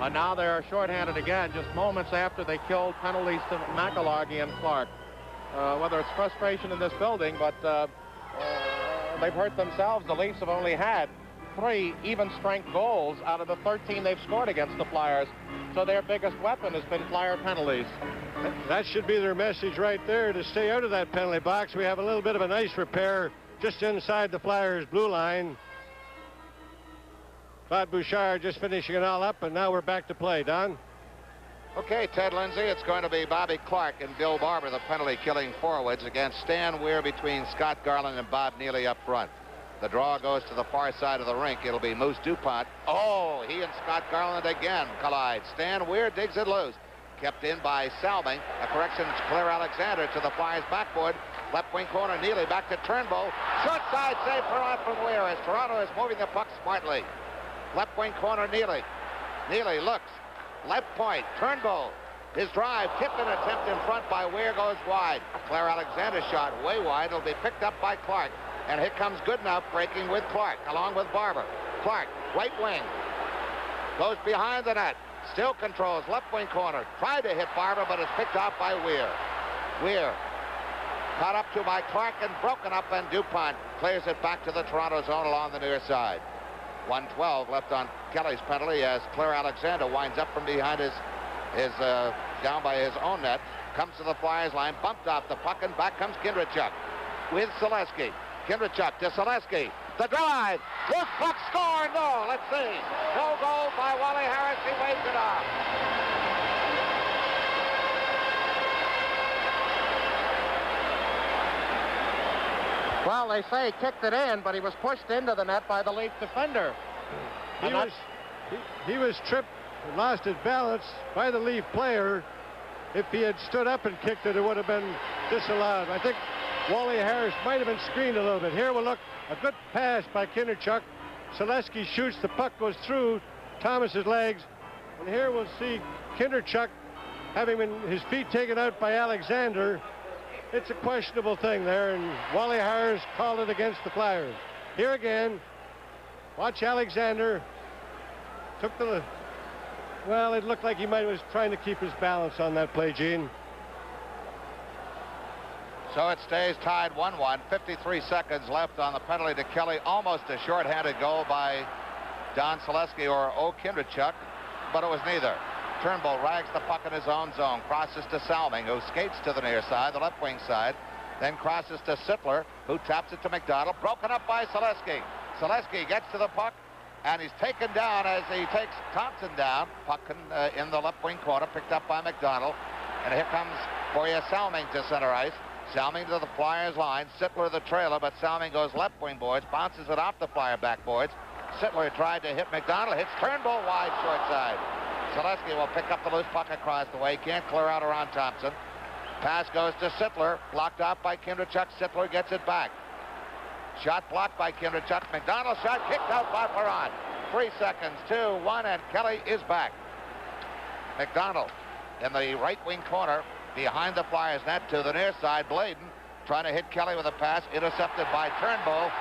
Speaker 5: And now they're shorthanded again, just moments after they killed penalties to McIllargy and Clark. Whether it's frustration in this building, but they've hurt themselves. The Leafs have only had 3 even-strength goals out of the 13 they've scored against the Flyers. So their biggest weapon has been Flyer penalties.
Speaker 4: That should be their message right there, to stay out of that penalty box. We have a little bit of an ice repair just inside the Flyers' blue line. Claude Bouchard just finishing it all up, and now we're back to play. Don?
Speaker 3: Okay, Ted Lindsay, it's going to be Bobby Clark and Bill Barber, the penalty-killing forwards, against Stan Weir between Scott Garland and Bob Neely up front. The draw goes to the far side of the rink. It'll be Moose DuPont. Oh, he and Scott Garland again collide. Stan Weir digs it loose. Kept in by Salming. A correction to Claire Alexander to the Flyers backboard. Left wing corner, Neely back to Turnbull. Short side save from Weir as Toronto is moving the puck smartly. Left wing corner, Neely. Neely looks. Left point, Turnbull. His drive, tipped an attempt in front by Weir, goes wide. Claire Alexander shot way wide. It'll be picked up by Clark. And here comes Goodenough breaking with Clark, along with Barber. Clark, right wing. Goes behind the net. Still controls left wing corner. Tried to hit Barber, but it's picked off by Weir. Weir caught up to by Clark and broken up, and DuPont clears it back to the Toronto zone along the near side. 1:12 left on Kelly's penalty as Claire Alexander winds up from behind his down by his own net. Comes to the Flyers line, bumped off the puck, and back comes Kindrachuk with Selesky. Kindrachuk to Selesky. The drive. This puck score. No, let's see. No goal by Wally Harris. He waves it off.
Speaker 5: Well, they say he kicked it in, but he was pushed into the net by the Leaf defender.
Speaker 4: He was tripped and lost his balance by the Leaf player. If he had stood up and kicked it, it would have been disallowed. I think Wally Harris might have been screened a little bit. Here we'll look. A good pass by Kindrachuk. Selesky shoots. The puck goes through Thomas's legs. And here we'll see Kindrachuk having his feet taken out by Alexander. It's a questionable thing there, and Wally Harris called it against the Flyers. Here again, watch Alexander. Well, it looked like he was trying to keep his balance on that play, Gene.
Speaker 3: So it stays tied 1-1. 53 seconds left on the penalty to Kelly. Almost a shorthanded goal by Don Selesky or O. Kindrachuk, but it was neither. Turnbull rags the puck in his own zone, crosses to Salming, who skates to the near side, the left wing side, then crosses to Sittler, who taps it to McDonald, broken up by Selesky. Selesky gets to the puck, and he's taken down as he takes Thompson down. Puck in the left wing corner, picked up by McDonald, and here comes Borja Salming to center ice. Salming to the Flyers line. Sittler the trailer, but Salming goes left wing boards, bounces it off the Flyer backboards. Sittler tried to hit McDonald, hits Turnbull wide short side. Selesky will pick up the loose puck across the way. Can't clear out around Thompson. Pass goes to Sittler, blocked off by Kindrachuk. Sittler gets it back. Shot blocked by Kindrachuk. McDonald shot kicked out by Perron. 3 seconds, 2-1, and Kelly is back. McDonald in the right wing corner, behind the Flyers net to the near side. Bladen trying to hit Kelly with a pass, intercepted by Turnbull.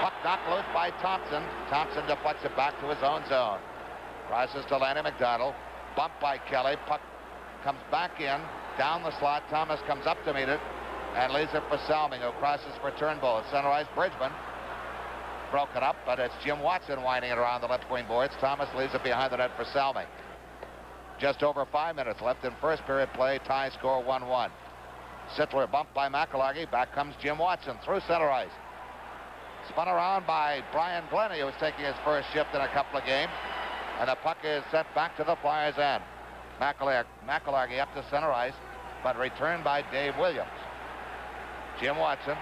Speaker 3: Puck knocked loose by Thompson. Thompson deflects it back to his own zone. Crosses to Lanny McDonald. Bumped by Kelly. Puck comes back in, down the slot. Thomas comes up to meet it and leaves it for Salming, who crosses for Turnbull. At center ice, Bridgman. Broken up, but it's Jim Watson winding it around the left wing boards. Thomas leaves it behind the net for Salming. Just over 5 minutes left in first period play. Tie score 1-1. Sittler bumped by McIllargy. Back comes Jim Watson through center ice. Spun around by Brian Glennie, who was taking his first shift in a couple of games. And the puck is sent back to the Flyers' end. McIllargy up to center ice, but returned by Dave Williams. Jim Watson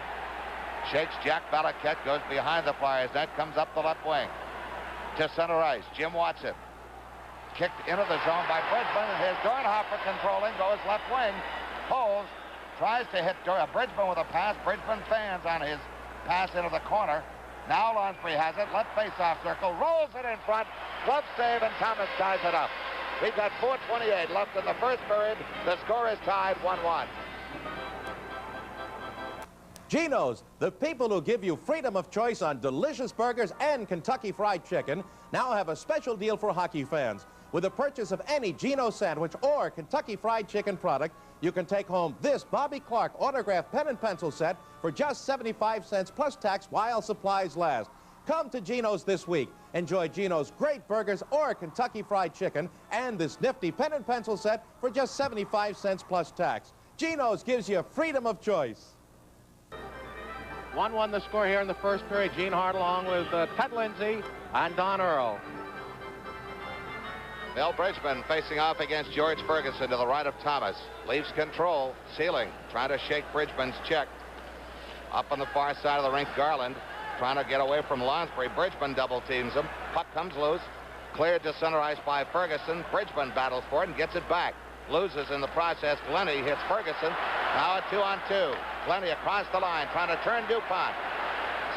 Speaker 3: shakes Jack Balaket, goes behind the Flyers' net, comes up the left wing to center ice. Jim Watson kicked into the zone by Bridgman, and his Dornhofer controlling, goes left wing, holds, tries to hit Bridgman with a pass. Bridgman fans on his pass into the corner. Now Lansbury has it. Left face-off circle. Rolls it in front. Glove save, and Thomas ties it up. We've got 4:28 left in the first period. The score is tied 1-1.
Speaker 1: Geno's, the people who give you freedom of choice on delicious burgers and Kentucky Fried Chicken, now have a special deal for hockey fans. With the purchase of any Geno sandwich or Kentucky Fried Chicken product, you can take home this Bobby Clark autographed pen and pencil set for just 75 cents plus tax while supplies last. Come to Geno's this week. Enjoy Geno's great burgers or Kentucky Fried Chicken and this nifty pen and pencil set for just 75 cents plus tax. Geno's gives you freedom of choice.
Speaker 5: 1-1 the score here in the first period. Gene Hart along with Ted Lindsay and Don Earl.
Speaker 3: Bill Bridgman facing off against George Ferguson to the right of Thomas. Leafs control. Sealing trying to shake Bridgman's check. Up on the far side of the rink, Garland trying to get away from Lansbury. Bridgman double teams him. Puck comes loose. Cleared to center ice by Ferguson. Bridgman battles for it and gets it back. Loses in the process. Glennie hits Ferguson. Now a 2-on-2. Glennie across the line trying to turn DuPont.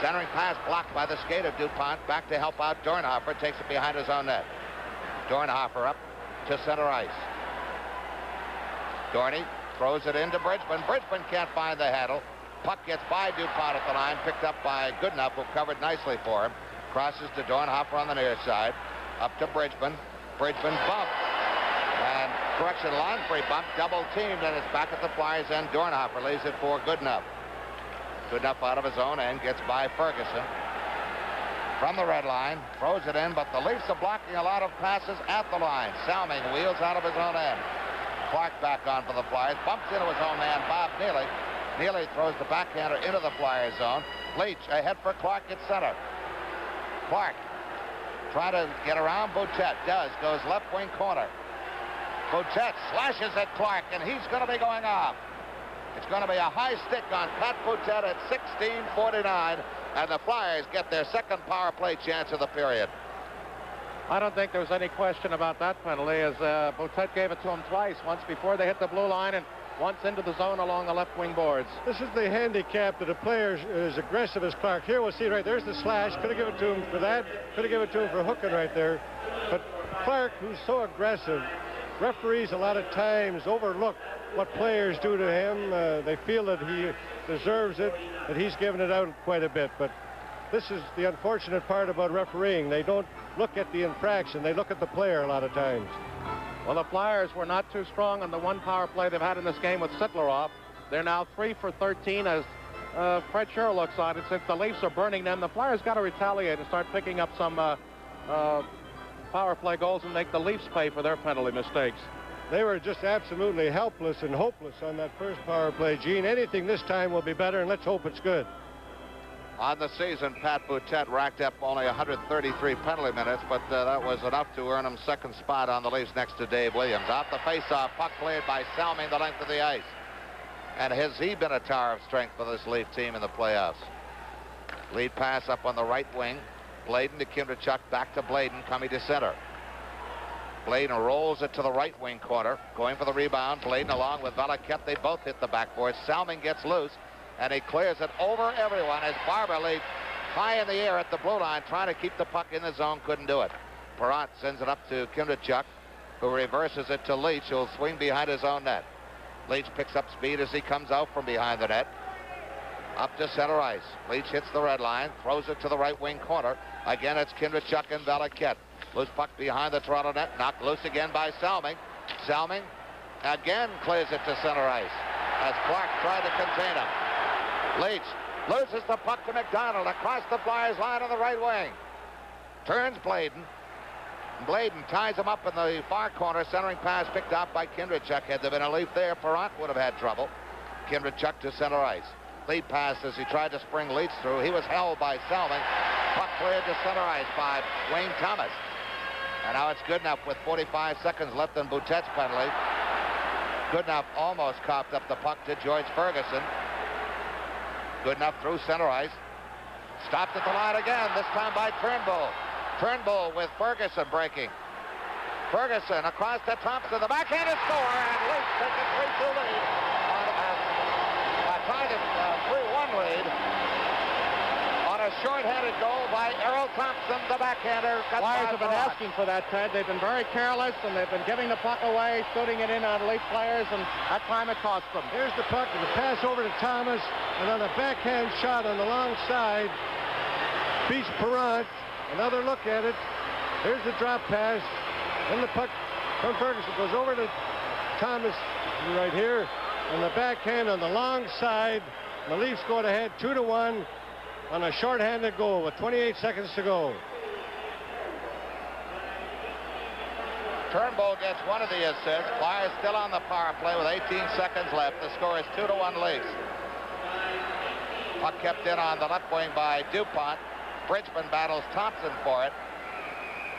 Speaker 3: Centering pass blocked by the skate of DuPont. Back to help out Dornhofer. Takes it behind his own net. Dornhofer up to center ice. Dorney throws it into Bridgman. Bridgman can't find the handle. Puck gets by DuPont at the line. Picked up by Goodenough, who covered nicely for him. Crosses to Dornhofer on the near side. Up to Bridgman. Bridgman bumped. And correction, Lansbury bumped, double teamed, and it's back at the Flyers end. Dornhofer leaves it for Goodenough. Goodenough out of his own end, gets by Ferguson. From the red line, throws it in, but the Leafs are blocking a lot of passes at the line. Salming wheels out of his own end. Clark back on for the Flyers, bumps into his own man, Bob Neely. Neely throws the backhander into the Flyers zone. Leach ahead for Clark at center. Clark trying to get around Boutet, does, goes left wing corner. Boutet slashes at Clark, and he's going to be going off. It's going to be a high stick on Pat Boutet at 16:49, and the Flyers get their second power play chance of the period.
Speaker 5: I don't think there was any question about that penalty, as Boutet gave it to him twice, once before they hit the blue line and once into the zone along the left wing boards.
Speaker 4: This is the handicap that a player is aggressive as Clark. Here we'll see right there's the slash. Could have given it to him for that. Could have given it to him for hooking right there. But Clark, who's so aggressive, referees a lot of times overlook what players do to him. They feel that he deserves it, that he's given it out quite a bit. But this is the unfortunate part about refereeing. They don't look at the infraction. They look at the player a lot of times.
Speaker 5: Well, the Flyers were not too strong on the one power play they've had in this game with Sittler off. They're now 3 for 13 as Fred Sherrill looks on it. Since the Leafs are burning them, the Flyers got to retaliate and start picking up some power play goals and make the Leafs pay for their penalty mistakes.
Speaker 4: They were just absolutely helpless and hopeless on that first power play, Gene. Anything this time will be better, and let's hope it's good.
Speaker 3: On the season, Pat Boutet racked up only 133 penalty minutes, but that was enough to earn him second spot on the Leafs next to Dave Williams. Off the faceoff, puck cleared by Salming the length of the ice. And has he been a tower of strength for this Leaf team in the playoffs? Lead pass up on the right wing. Bladen to Kindrachuk, back to Bladen, coming to center. Bladen rolls it to the right wing corner, going for the rebound. Bladen along with Valaket, they both hit the backboard. Salming gets loose, and he clears it over everyone as Barber leads high in the air at the blue line, trying to keep the puck in the zone, couldn't do it. Perrant sends it up to Kindrachuk, who reverses it to Leach, who'll swing behind his own net. Leach picks up speed as he comes out from behind the net. Up to center ice. Leach hits the red line, throws it to the right wing corner. Again, it's Kindrachuk and Valaket. Loose puck behind the Toronto net, knocked loose again by Salming. Salming again clears it to center ice as Clark tried to contain him. Leach loses the puck to McDonald across the Flyers line on the right wing. Turns Bladen. Bladen ties him up in the far corner. Centering pass picked out by Kindrachuk. Had there been a Leaf there, Perrant would have had trouble. Kindrachuk to center ice. Lead pass as he tried to spring Leach through. He was held by Salming. Puck cleared to center ice by Wayne Thomas. And now it's Goodenough with 45 seconds left in Boutet's penalty. Goodenough almost coughed up the puck to George Ferguson. Goodenough through center ice. Stopped at the line again, this time by Turnbull. Turnbull with Ferguson breaking. Ferguson across to Thompson, the backhanded score, and Leafs take a 3-2 lead. Trying to 3-1 lead. short-handed goal by Errol Thompson, the backhander.
Speaker 5: Flyers have been asking for that, Ted. They've been very careless, and they've been giving the puck away, shooting it in on Leaf players, and that time it cost them.
Speaker 4: Here's the puck, and the pass over to Thomas, and on a backhand shot on the long side, beats Perrant. Another look at it. Here's the drop pass, and the puck from Ferguson goes over to Thomas right here, and the backhand on the long side. The Leafs go ahead 2-1 on a short-handed goal with 28 seconds to go.
Speaker 3: Turnbull gets one of the assists. Flyers still on the power play with 18 seconds left. The score is 2-1 Leafs. Puck kept in on the left wing by DuPont. Bridgman battles Thompson for it.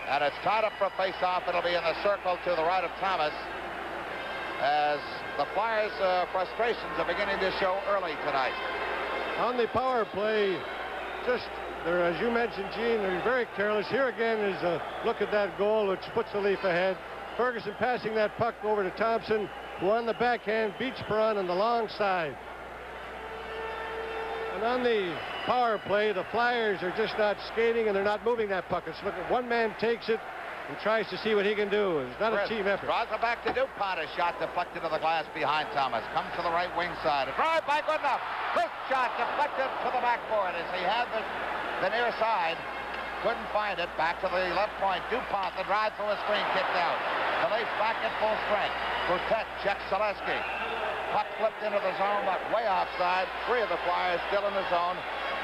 Speaker 3: And it's tied up for a face-off. It'll be in the circle to the right of Thomas, as the Flyers' frustrations are beginning to show early tonight.
Speaker 4: On the power play, they're, as you mentioned, Gene, they're very careless. Here again is a look at that goal, which puts the Leaf ahead. Ferguson passing that puck over to Thompson, who on the backhand beats Perrant on the long side. And on the power play, the Flyers are just not skating, and they're not moving that puck. It's one man takes it and tries to see what he can do. It's not a team effort.
Speaker 3: Draws it back to DuPont. A shot deflected to the glass behind Thomas. Comes to the right wing side. A drive by Goodenough. First shot deflected to the backboard as he had the near side. Couldn't find it. Back to the left point. DuPont, the drive through a screen, kicked out. The Leafs back at full strength. Boutet checks Selesky. Puck flipped into the zone, but way offside. Three of the Flyers still in the zone,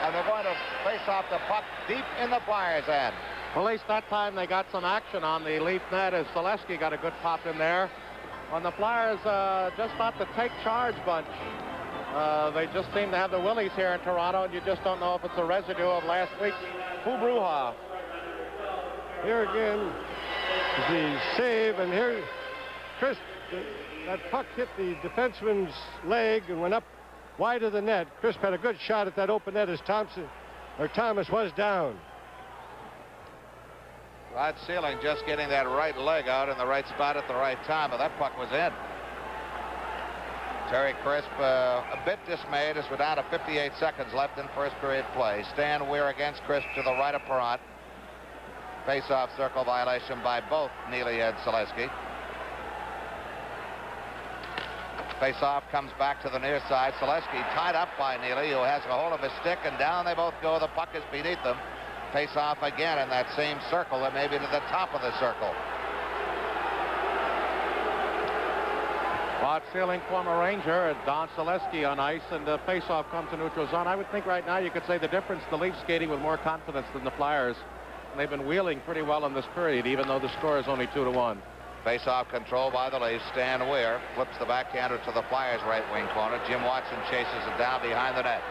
Speaker 3: and they're going to face off the puck deep in the Flyers' end.
Speaker 5: Well, at least that time they got some action on the Leaf net as Selesky got a good pop in there. When the Flyers just not the take charge bunch. They just seem to have the willies here in Toronto, and you just don't know if it's a residue of last week's Brouhaha.
Speaker 4: Here again is the save, and here, Chris, that puck hit the defenseman's leg and went up wide of the net. Crisp had a good shot at that open net as Thomas was down.
Speaker 3: Rod Sealing just getting that right leg out in the right spot at the right time, but that puck was in. Terry Crisp a bit dismayed as we're down to 58 seconds left in first period play. Stan Weir against Crisp to the right of Perrant. Face-off circle violation by both Neely and Selesky. Face-off comes back to the near side. Selesky tied up by Neely, who has a hold of his stick, and down they both go. The puck is beneath them. Face-off again in that same circle, and maybe to the top of the circle.
Speaker 5: Rod Sealing, former Ranger, Don Selesky on ice, and the face-off comes to neutral zone. I would think right now you could say the difference, the Leafs skating with more confidence than the Flyers. And they've been wheeling pretty well in this period, even though the score is only 2-1.
Speaker 3: Face-off control by the Leafs. Stan Weir flips the backhander to the Flyers' right wing corner. Jim Watson chases it down behind the net.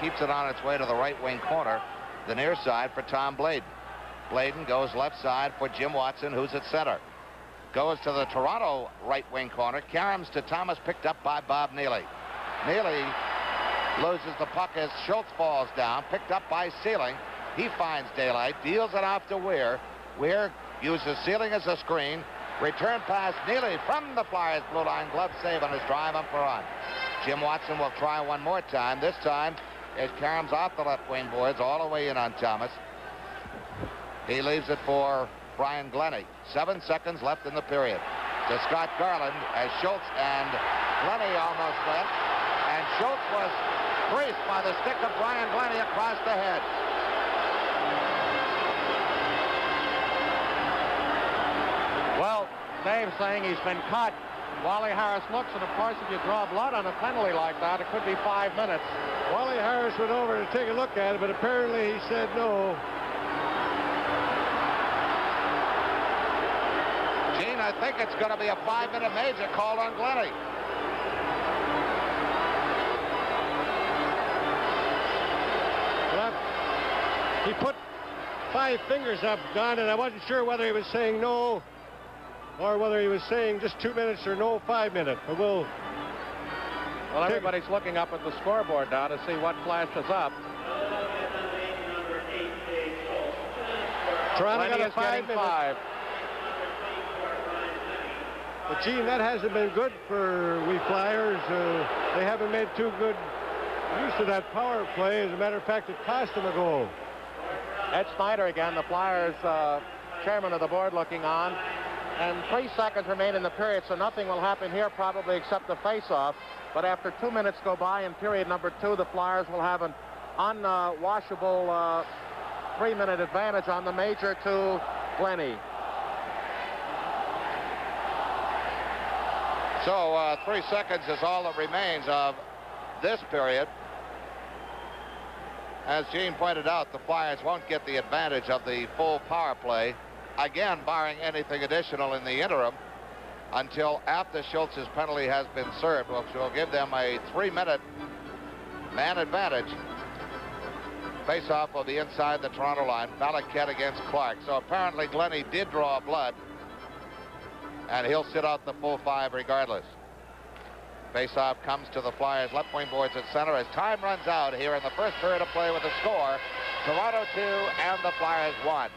Speaker 3: Keeps it on its way to the right wing corner. The near side for Tom Bladen. Bladen goes left side for Jim Watson, who's at center. Goes to the Toronto right wing corner. Caroms to Thomas, picked up by Bob Neely. Neely loses the puck as Schultz falls down, picked up by Sealing. He finds daylight, deals it off to Weir. Weir uses Sealing as a screen. Return pass Neely from the Flyers blue line. Glove save on his drive on Perrant. Jim Watson will try one more time. This time it Caroms off the left wing boards all the way in on Thomas. He leaves it for Brian Glennie. 7 seconds left in the period. To Scott Garland as Schultz and Glennie almost went. And Schultz was creased by the stick of Brian Glennie across the head.
Speaker 5: Well, Dave's saying he's been cut. Wally Harris looks, and of course, if you draw blood on a penalty like that, it could be 5 minutes.
Speaker 4: Wally Harris went over to take a look at it, but apparently he said no.
Speaker 3: Gene, I think it's going to be a 5-minute major called on Glennie.
Speaker 4: Well, he put 5 fingers up, Don, and I wasn't sure whether he was saying no or whether he was saying just 2 minutes or no 5 minutes. But well,
Speaker 5: everybody's looking up at the scoreboard now to see what flashes up.
Speaker 4: Toronto got a 5 minutes. But, Gene, that hasn't been good for we Flyers. They haven't made too good use of that power play. As a matter of fact, it cost them a goal.
Speaker 5: Ed Snyder again, the Flyers chairman of the board, looking on. And 3 seconds remain in the period, so nothing will happen here probably except the face-off. But after 2 minutes go by in period number 2, the Flyers will have an unwashable 3-minute advantage on the major to Glennie.
Speaker 3: So 3 seconds is all that remains of this period. As Gene pointed out, the Flyers won't get the advantage of the full power play, again barring anything additional in the interim, until after Schultz's penalty has been served, which will give them a 3-minute man advantage. Face-off will be inside the Toronto line. Balaket against Clark. So apparently Glennie did draw blood, and he'll sit out the full 5 regardless. Face-off comes to the Flyers left wing boards at center as time runs out here in the first period of play with a score. Toronto 2 and the Flyers 1.